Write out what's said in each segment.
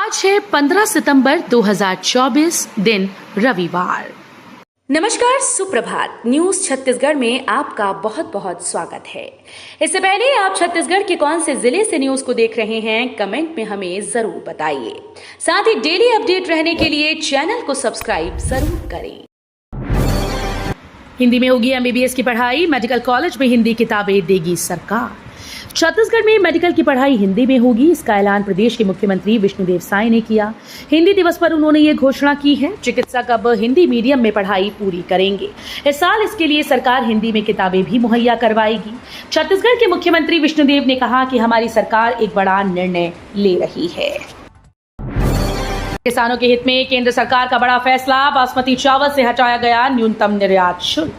आज है 15 सितंबर 2024 दिन रविवार। नमस्कार, सुप्रभात। न्यूज छत्तीसगढ़ में आपका बहुत बहुत स्वागत है। इससे पहले आप छत्तीसगढ़ के कौन से जिले से न्यूज को देख रहे हैं, कमेंट में हमें जरूर बताइए। साथ ही डेली अपडेट रहने के लिए चैनल को सब्सक्राइब जरूर करें। हिंदी में होगी MBBS की पढ़ाई, मेडिकल कॉलेज में हिंदी किताबें देगी सरकार। छत्तीसगढ़ में मेडिकल की पढ़ाई हिंदी में होगी, इसका ऐलान प्रदेश के मुख्यमंत्री विष्णुदेव साय ने किया। हिंदी दिवस पर उन्होंने ये घोषणा की है। चिकित्सक अब हिंदी मीडियम में पढ़ाई पूरी करेंगे। इस साल इसके लिए सरकार हिंदी में किताबें भी मुहैया करवाएगी। छत्तीसगढ़ के मुख्यमंत्री विष्णुदेव ने कहा कि हमारी सरकार एक बड़ा निर्णय ले रही है। किसानों के हित में केंद्र सरकार का बड़ा फैसला, बासमती चावल से हटाया गया न्यूनतम निर्यात शुल्क।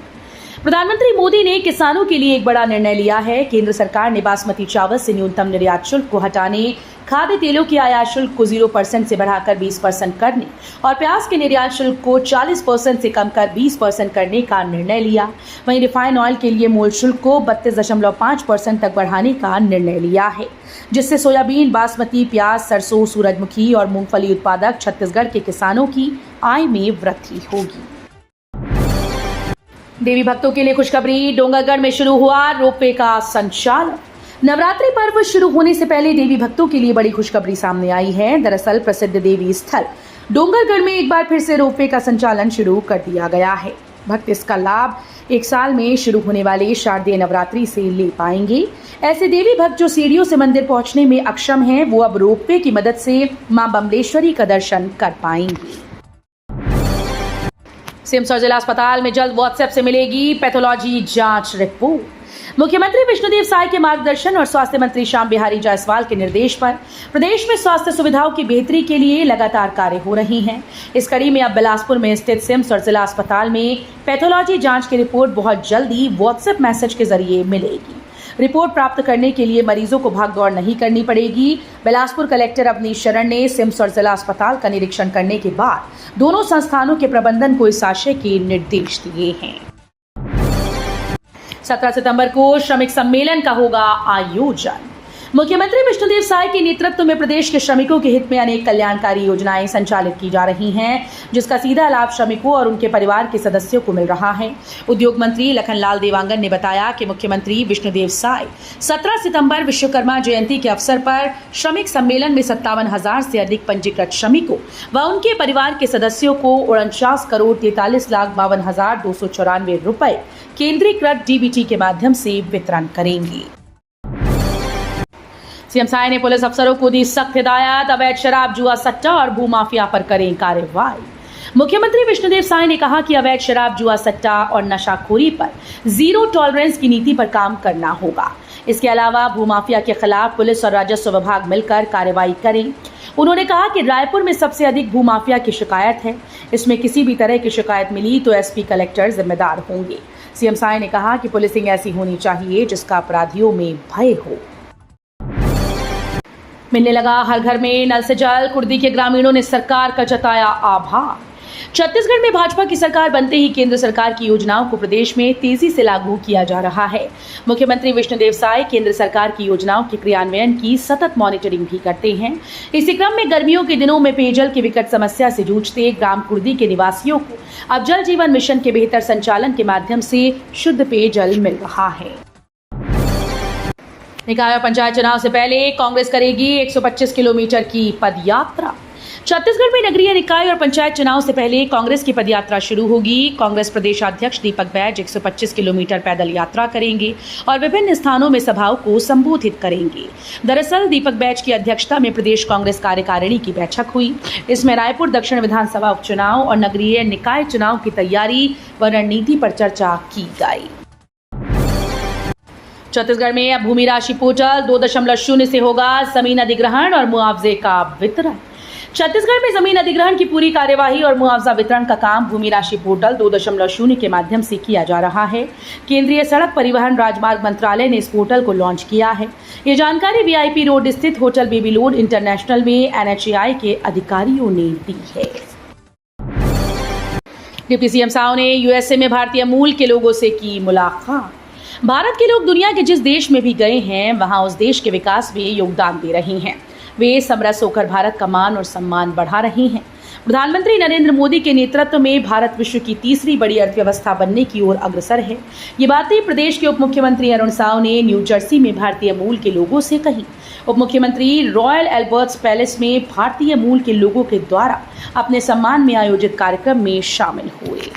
प्रधानमंत्री मोदी ने किसानों के लिए एक बड़ा निर्णय लिया है। केंद्र सरकार ने बासमती चावल से न्यूनतम निर्यात शुल्क को हटाने, खाद्य तेलों के आयात शुल्क को 0% से बढ़ाकर 20% करने और प्याज के निर्यात शुल्क को 40% से कम कर 20% करने का निर्णय लिया। वहीं रिफाइन ऑयल के लिए मूल शुल्क को 32.5% तक बढ़ाने का निर्णय लिया है, जिससे सोयाबीन, बासमती, प्याज, सरसों, सूरजमुखी और मूंगफली उत्पादक छत्तीसगढ़ के किसानों की आय में वृद्धि होगी। देवी भक्तों के लिए खुशखबरी, डोंगरगढ़ में शुरू हुआ रोपवे का संचालन। नवरात्रि पर्व शुरू होने से पहले देवी भक्तों के लिए बड़ी खुशखबरी सामने आई है। दरअसल प्रसिद्ध देवी स्थल डोंगरगढ़ में एक बार फिर से रोपवे का संचालन शुरू कर दिया गया है। भक्त इसका लाभ एक साल में शुरू होने वाले शारदीय नवरात्रि से ले पाएंगे। ऐसे देवी भक्त जो सीढ़ियों से मंदिर पहुंचने में अक्षम हैं, वो अब रोपवे की मदद से मां बमलेश्वरी का दर्शन कर पाएंगे। सिमसौर जिला अस्पताल में जल्द व्हाट्सएप से मिलेगी पैथोलॉजी जांच रिपोर्ट। मुख्यमंत्री विष्णुदेव साय के मार्गदर्शन और स्वास्थ्य मंत्री श्याम बिहारी जायसवाल के निर्देश पर प्रदेश में स्वास्थ्य सुविधाओं की बेहतरी के लिए लगातार कार्य हो रही हैं। इस कड़ी में अब बिलासपुर में स्थित सिमसौर जिला अस्पताल में पैथोलॉजी जांच की रिपोर्ट बहुत जल्दी व्हाट्सएप मैसेज के जरिए मिलेगी। रिपोर्ट प्राप्त करने के लिए मरीजों को भागदौड़ नहीं करनी पड़ेगी। बिलासपुर कलेक्टर अवनीश शरण ने सिमसौर जिला अस्पताल का निरीक्षण करने के बाद दोनों संस्थानों के प्रबंधन को इस आशय के निर्देश दिए हैं। 17 सितंबर को श्रमिक सम्मेलन का होगा आयोजन। मुख्यमंत्री विष्णुदेव साय के नेतृत्व में प्रदेश के श्रमिकों के हित में अनेक कल्याणकारी योजनाएं संचालित की जा रही हैं, जिसका सीधा लाभ श्रमिकों और उनके परिवार के सदस्यों को मिल रहा है। उद्योग मंत्री लखनलाल देवांगन ने बताया कि मुख्यमंत्री विष्णुदेव साय 17 सितंबर विश्वकर्मा जयंती के अवसर पर श्रमिक सम्मेलन में 57,000 से अधिक पंजीकृत श्रमिकों व उनके परिवार के सदस्यों को 49,43,52,294 रुपए केंद्रीकृत DBT के माध्यम से वितरण करेंगे। सीएम साय ने पुलिस अफसरों को दी सख्त हिदायत, अवैध शराब, जुआ, सट्टा और भूमाफिया पर करें कार्रवाई। मुख्यमंत्री विष्णुदेव साय ने कहा कि अवैध शराब, जुआ, सट्टा और नशाखोरी पर जीरो टॉलरेंस की नीति पर काम करना होगा। इसके अलावा भूमाफिया के खिलाफ पुलिस और राजस्व विभाग मिलकर कार्रवाई करें। उन्होंने कहा कि रायपुर में सबसे अधिक भूमाफिया की शिकायत है। इसमें किसी भी तरह की शिकायत मिली तो SP कलेक्टर जिम्मेदार होंगे। सीएम साय ने कहा कि पुलिसिंग ऐसी होनी चाहिए जिसका अपराधियों में भय हो। मिलने लगा हर घर में नल से जल, कुर्दी के ग्रामीणों ने सरकार का जताया आभार। छत्तीसगढ़ में भाजपा की सरकार बनते ही केंद्र सरकार की योजनाओं को प्रदेश में तेजी से लागू किया जा रहा है। मुख्यमंत्री विष्णुदेव साय केंद्र सरकार की योजनाओं के क्रियान्वयन की सतत मॉनिटरिंग भी करते हैं। इसी क्रम में गर्मियों के दिनों में पेयजल की विकट समस्या से जूझते ग्राम कुर्दी के निवासियों को अब जल जीवन मिशन के बेहतर संचालन के माध्यम से शुद्ध पेयजल मिल रहा है। निकाय और पंचायत चुनाव से पहले कांग्रेस करेगी 125 किलोमीटर की पदयात्रा। छत्तीसगढ़ में नगरीय निकाय और पंचायत चुनाव से पहले कांग्रेस की पदयात्रा शुरू होगी। कांग्रेस प्रदेशाध्यक्ष दीपक बैज 125 किलोमीटर पैदल यात्रा करेंगे और विभिन्न स्थानों में सभाओं को संबोधित करेंगे। दरअसल दीपक बैज की अध्यक्षता में प्रदेश कांग्रेस कार्यकारिणी की बैठक हुई। इसमें रायपुर दक्षिण विधानसभा उपचुनाव और नगरीय निकाय चुनाव की तैयारी व रणनीति पर चर्चा की गई। छत्तीसगढ़ में अब भूमि राशि पोर्टल 2.0 से होगा जमीन अधिग्रहण और मुआवजे का वितरण। छत्तीसगढ़ में जमीन अधिग्रहण की पूरी कार्यवाही और मुआवजा वितरण का काम भूमि राशि पोर्टल 2.0 के माध्यम से किया जा रहा है। केंद्रीय सड़क परिवहन राजमार्ग मंत्रालय ने इस पोर्टल को लॉन्च किया है। ये जानकारी VIP रोड स्थित होटल बेबीलोन इंटरनेशनल में NHAI के अधिकारियों ने दी है। डिप्टी CM साव ने USA में भारतीय मूल के लोगों से की मुलाकात। भारत के लोग दुनिया के जिस देश में भी गए हैं, वहां उस देश के विकास में योगदान दे रहे हैं। वे समरस होकर भारत का मान और सम्मान बढ़ा रही हैं। प्रधानमंत्री नरेंद्र मोदी के नेतृत्व में भारत विश्व की तीसरी बड़ी अर्थव्यवस्था बनने की ओर अग्रसर है। ये बातें प्रदेश के उप मुख्यमंत्री अरुण साव ने न्यू जर्सी में भारतीय मूल के लोगों से कही। उप मुख्यमंत्री रॉयल एल्बर्ट्स पैलेस में भारतीय मूल के लोगों के द्वारा अपने सम्मान में आयोजित कार्यक्रम में शामिल हुए।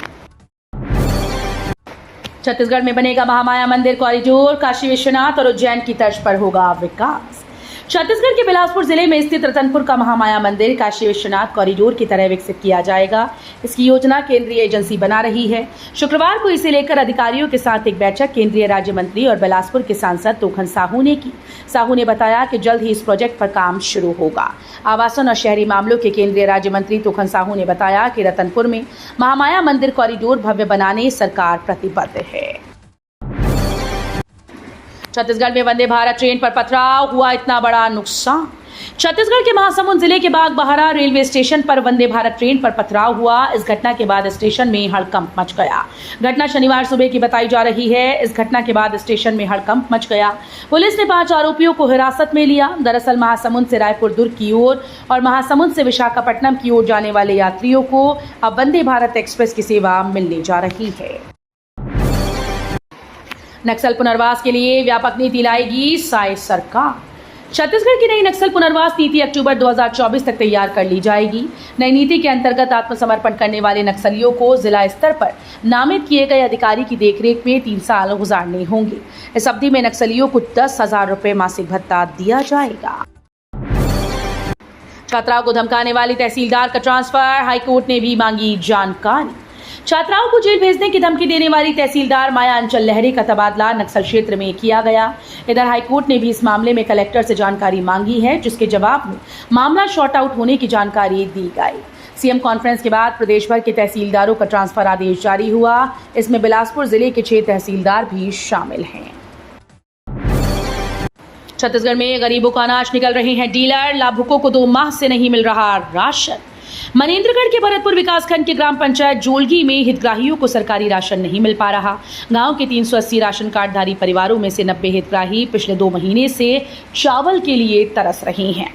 छत्तीसगढ़ में बनेगा महामाया मंदिर कॉरिडोर, काशी विश्वनाथ और उज्जैन की तर्ज पर होगा विकास। छत्तीसगढ़ के बिलासपुर जिले में स्थित रतनपुर का महामाया मंदिर काशी विश्वनाथ कॉरिडोर की तरह विकसित किया जाएगा। इसकी योजना केंद्रीय एजेंसी बना रही है। शुक्रवार को इसे लेकर अधिकारियों के साथ एक बैठक केंद्रीय राज्य मंत्री और बिलासपुर के सांसद तोखन साहू ने की। साहू ने बताया कि जल्द ही इस प्रोजेक्ट पर काम शुरू होगा। आवासन और शहरी मामलों के केंद्रीय राज्य मंत्री तोखन साहू ने बताया कि रतनपुर में महामाया मंदिर कॉरिडोर भव्य बनाने सरकार प्रतिबद्ध है। छत्तीसगढ़ में वंदे भारत ट्रेन पर पथराव, हुआ इतना बड़ा नुकसान। छत्तीसगढ़ के महासमुंद जिले के बागबाहरा रेलवे स्टेशन पर वंदे भारत ट्रेन पर पथराव हुआ। इस घटना के बाद स्टेशन में हड़कंप मच गया। घटना शनिवार सुबह की बताई जा रही है। इस घटना के बाद स्टेशन में हड़कंप मच गया। पुलिस ने 5 आरोपियों को हिरासत में लिया। दरअसल महासमुंद से रायपुर दुर्ग की ओर और महासमुंद से विशाखापट्टनम की ओर जाने वाले यात्रियों को अब वंदे भारत एक्सप्रेस की सेवा मिलने जा रही है। नक्सल पुनर्वास के लिए व्यापक नीति लाएगी साय सरकार। छत्तीसगढ़ की नई नक्सल पुनर्वास नीति अक्टूबर 2024 तक तैयार कर ली जाएगी। नई नीति के अंतर्गत आत्मसमर्पण करने वाले नक्सलियों को जिला स्तर पर नामित किए गए अधिकारी की देखरेख में 3 साल गुजारने होंगे। इस अवधि में नक्सलियों को 10,000 रुपए मासिक भत्ता दिया जाएगा। छात्राओं को धमकाने वाली तहसीलदार का ट्रांसफर, हाईकोर्ट ने भी मांगी जानकारी। छात्राओं को जेल भेजने की धमकी देने वाली तहसीलदार माया अंचल लहरे का तबादला नक्सल क्षेत्र में किया गया। इधर हाईकोर्ट ने भी इस मामले में कलेक्टर से जानकारी मांगी है, जिसके जवाब में मामला शॉर्ट आउट होने की जानकारी दी गई। सीएम कॉन्फ्रेंस के बाद प्रदेश भर के तहसीलदारों का ट्रांसफर आदेश जारी हुआ। इसमें बिलासपुर जिले के 6 तहसीलदार भी शामिल हैं। छत्तीसगढ़ में गरीबों का अनाज निकल रहे हैं डीलर, लाभुकों को 2 माह से नहीं मिल रहा राशन। मनेन्द्रगढ़ के भरतपुर विकासखंड के ग्राम पंचायत जोलगी में हितग्राहियों को सरकारी राशन नहीं मिल पा रहा। गांव के 380 राशन कार्डधारी परिवारों में से 90 हितग्राही पिछले 2 महीने से चावल के लिए तरस रहे हैं।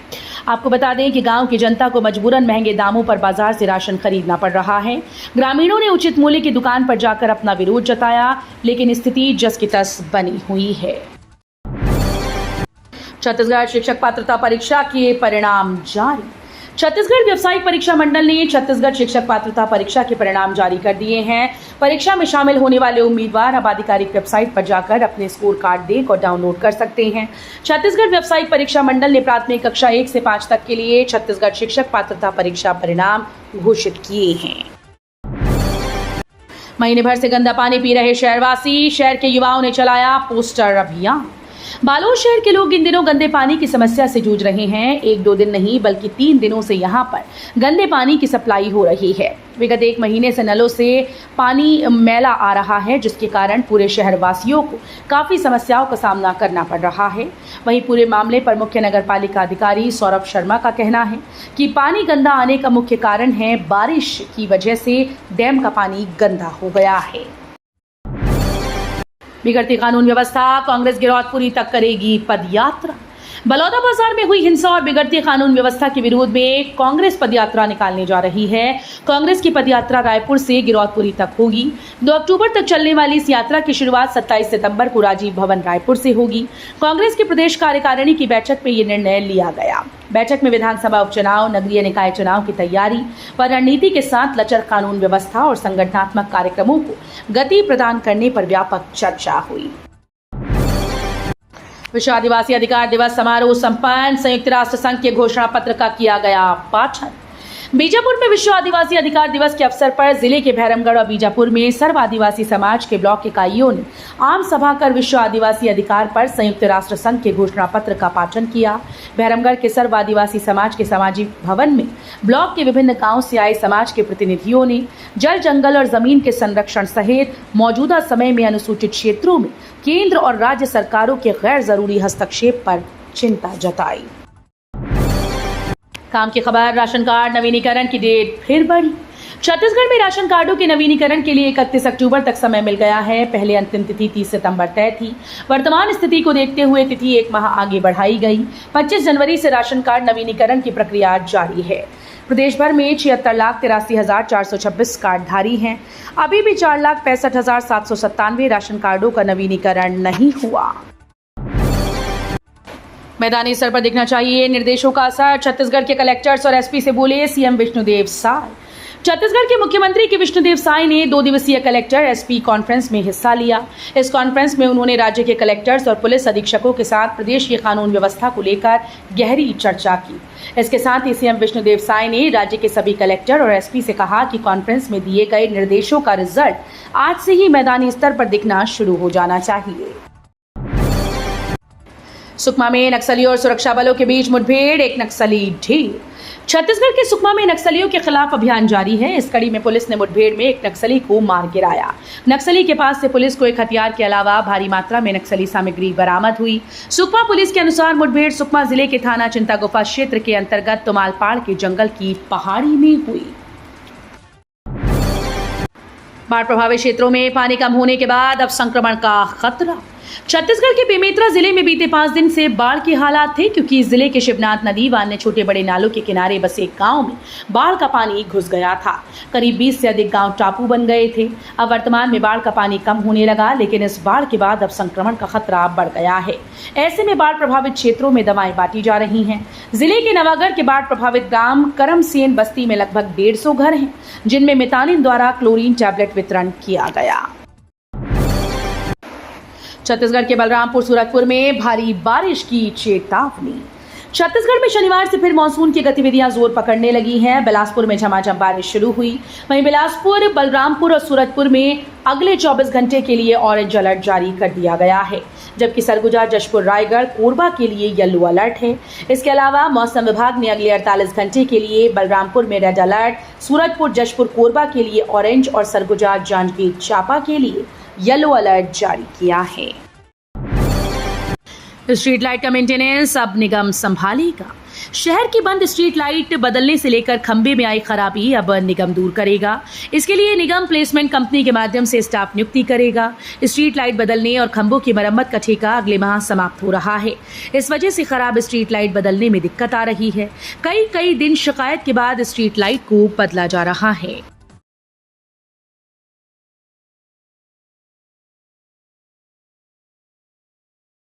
आपको बता दें कि गांव की जनता को मजबूरन महंगे दामों पर बाजार से राशन खरीदना पड़ रहा है। ग्रामीणों ने उचित मूल्य की दुकान पर जाकर अपना विरोध जताया, लेकिन स्थिति जस की तस बनी हुई है। छत्तीसगढ़ शिक्षक पात्रता परीक्षा के परिणाम जारी। छत्तीसगढ़ व्यावसायिक परीक्षा मंडल ने छत्तीसगढ़ शिक्षक पात्रता परीक्षा के परिणाम जारी कर दिए हैं। परीक्षा में शामिल होने वाले उम्मीदवार अब आधिकारिक वेबसाइट पर जाकर अपने स्कोर कार्ड देख और डाउनलोड कर सकते हैं। छत्तीसगढ़ व्यावसायिक परीक्षा मंडल ने प्राथमिक कक्षा 1 से 5 तक के लिए छत्तीसगढ़ शिक्षक पात्रता परीक्षा परिणाम घोषित किए हैं। महीने भर से गंदा पानी पी रहे शहरवासी, शहर के युवाओं ने चलाया पोस्टर अभियान। बालोद शहर के लोग इन दिनों गंदे पानी की समस्या से जूझ रहे हैं। 1-2 दिन नहीं बल्कि 3 दिनों से यहां पर गंदे पानी की सप्लाई हो रही है। विगत 1 महीने से नलों से पानी मैला आ रहा है, जिसके कारण पूरे शहर वासियों को काफी समस्याओं का सामना करना पड़ रहा है। वहीं पूरे मामले पर मुख्य नगर पालिका अधिकारी सौरभ शर्मा का कहना है कि पानी गंदा आने का मुख्य कारण है बारिश की वजह से डैम का पानी गंदा हो गया है। बिगड़ती कानून व्यवस्था, कांग्रेस गिरौदपुरी तक करेगी पदयात्रा। बलौदा बाजार में हुई हिंसा और बिगड़ती कानून व्यवस्था के विरोध में कांग्रेस पदयात्रा निकालने जा रही है। कांग्रेस की पदयात्रा रायपुर से गिरौदपुरी तक होगी। 2 अक्टूबर तक चलने वाली इस यात्रा की शुरुआत 27 सितंबर को राजीव भवन रायपुर से होगी। कांग्रेस की प्रदेश कार्यकारिणी की बैठक में ये निर्णय लिया गया। बैठक में विधानसभा उपचुनाव, नगरीय निकाय चुनाव की तैयारी व रणनीति के साथ लचर कानून व्यवस्था और संगठनात्मक कार्यक्रमों को गति प्रदान करने पर व्यापक चर्चा हुई। विश्व आदिवासी अधिकार दिवस समारोह संपन्न। संयुक्त राष्ट्र संघ के घोषणा पत्र का किया गया पाठन। बीजापुर में विश्व आदिवासी अधिकार दिवस के अवसर पर जिले के भैरमगढ़ और बीजापुर में सर्व आदिवासी समाज के ब्लॉक इकाइयों ने आम सभा कर विश्व आदिवासी अधिकार पर संयुक्त राष्ट्र संघ के घोषणा पत्र का पाठन किया। भैरमगढ़ के सर्व आदिवासी समाज के सामाजिक भवन में ब्लॉक के विभिन्न गांव से आए समाज के प्रतिनिधियों ने जल, जंगल और जमीन के संरक्षण सहित मौजूदा समय में अनुसूचित क्षेत्रों में केंद्र और राज्य सरकारों के गैर जरूरी हस्तक्षेप पर चिंता जताई। काम की खबर, राशन कार्ड नवीनीकरण की डेट फिर बढ़ी। छत्तीसगढ़ में राशन कार्डों के नवीनीकरण के लिए 31 अक्टूबर तक समय मिल गया है। पहले अंतिम तिथि 30 सितंबर तय थी। वर्तमान स्थिति को देखते हुए तिथि एक माह आगे बढ़ाई गई। 25 जनवरी से राशन कार्ड नवीनीकरण की प्रक्रिया जारी है। प्रदेश भर में 76,83,426 कार्डधारी हैं। अभी भी 4,65,797 राशन कार्डों का नवीनीकरण नहीं हुआ। मैदानी स्तर पर दिखना चाहिए निर्देशों का असर, छत्तीसगढ़ के कलेक्टर्स और एसपी से बोले सीएम विष्णुदेव साय। छत्तीसगढ़ के मुख्यमंत्री के विष्णुदेव साय ने 2 दिवसीय कलेक्टर एसपी कॉन्फ्रेंस में हिस्सा लिया। इस कॉन्फ्रेंस में उन्होंने राज्य के कलेक्टर्स और पुलिस अधीक्षकों के साथ प्रदेश की कानून व्यवस्था को लेकर गहरी चर्चा की। इसके साथ ही सीएम विष्णुदेव साय ने राज्य के सभी कलेक्टर और एसपी से कहा कि कॉन्फ्रेंस में दिए गए निर्देशों का रिजल्ट आज से ही मैदानी स्तर पर दिखना शुरू हो जाना चाहिए। सुकमा में नक्सलियों और सुरक्षा बलों के बीच मुठभेड़, एक नक्सली ढेर। छत्तीसगढ़ के सुकमा में नक्सलियों के खिलाफ अभियान जारी है। इस कड़ी में पुलिस ने मुठभेड़ में एक नक्सली को मार गिराया। नक्सली के पास से पुलिस को एक हथियार के अलावा भारी मात्रा में नक्सली सामग्री बरामद हुई। सुकमा पुलिस के अनुसार मुठभेड़ सुकमा जिले के थाना चिंतागुफा क्षेत्र के अंतर्गत तुमालपाड़ के जंगल की पहाड़ी में हुई। बाढ़ प्रभावित क्षेत्रों में पानी कम होने के बाद अब संक्रमण का खतरा। छत्तीसगढ़ के बेमेतरा जिले में बीते 5 दिन से बाढ़ के हालात थे, क्योंकि जिले के शिवनाथ नदी व अन्य छोटे बड़े नालों के किनारे बसे गांव में बाढ़ का पानी घुस गया था। करीब 20 से अधिक गांव टापू बन गए थे। अब वर्तमान में बाढ़ का पानी कम होने लगा, लेकिन इस बाढ़ के बाद अब संक्रमण का खतरा बढ़ गया है। ऐसे में बाढ़ प्रभावित क्षेत्रों में दवाएं बांटी जा रही हैं। जिले के नवागढ़ के बाढ़ प्रभावित ग्राम करमसेन बस्ती में लगभग 150 घर हैं, जिनमें मितानिन द्वारा क्लोरीन टैबलेट वितरण किया गया। छत्तीसगढ़ के बलरामपुर सूरतपुर में भारी बारिश की चेतावनी। छत्तीसगढ़ में शनिवार से फिर मानसून की गतिविधियां जोर पकड़ने लगी हैं। बिलासपुर में झमाझम बारिश शुरू हुई। वहीं बिलासपुर, बलरामपुर और सूरतपुर में अगले 24 घंटे के लिए ऑरेंज अलर्ट जारी कर दिया गया है, जबकि सरगुजा, जशपुर, रायगढ़, कोरबा के लिए येलो अलर्ट है। इसके अलावा मौसम विभाग ने अगले 48 घंटे के लिए बलरामपुर में रेड अलर्ट, सूरतपुर, जशपुर, कोरबा के लिए ऑरेंज और सरगुजा, जांजगीर चांपा के लिए येलो अलर्ट जारी किया है। स्ट्रीट लाइट का मेंटेनेंस अब निगम संभालेगा। शहर की बंद स्ट्रीट लाइट बदलने से लेकर खंबे में आई खराबी अब निगम दूर करेगा। इसके लिए निगम प्लेसमेंट कंपनी के माध्यम से स्टाफ नियुक्ति करेगा। स्ट्रीट लाइट बदलने और खंभों की मरम्मत का ठेका अगले माह समाप्त हो रहा है। इस वजह से खराब स्ट्रीट लाइट बदलने में दिक्कत आ रही है। कई दिन शिकायत के बाद स्ट्रीट लाइट को बदला जा रहा है।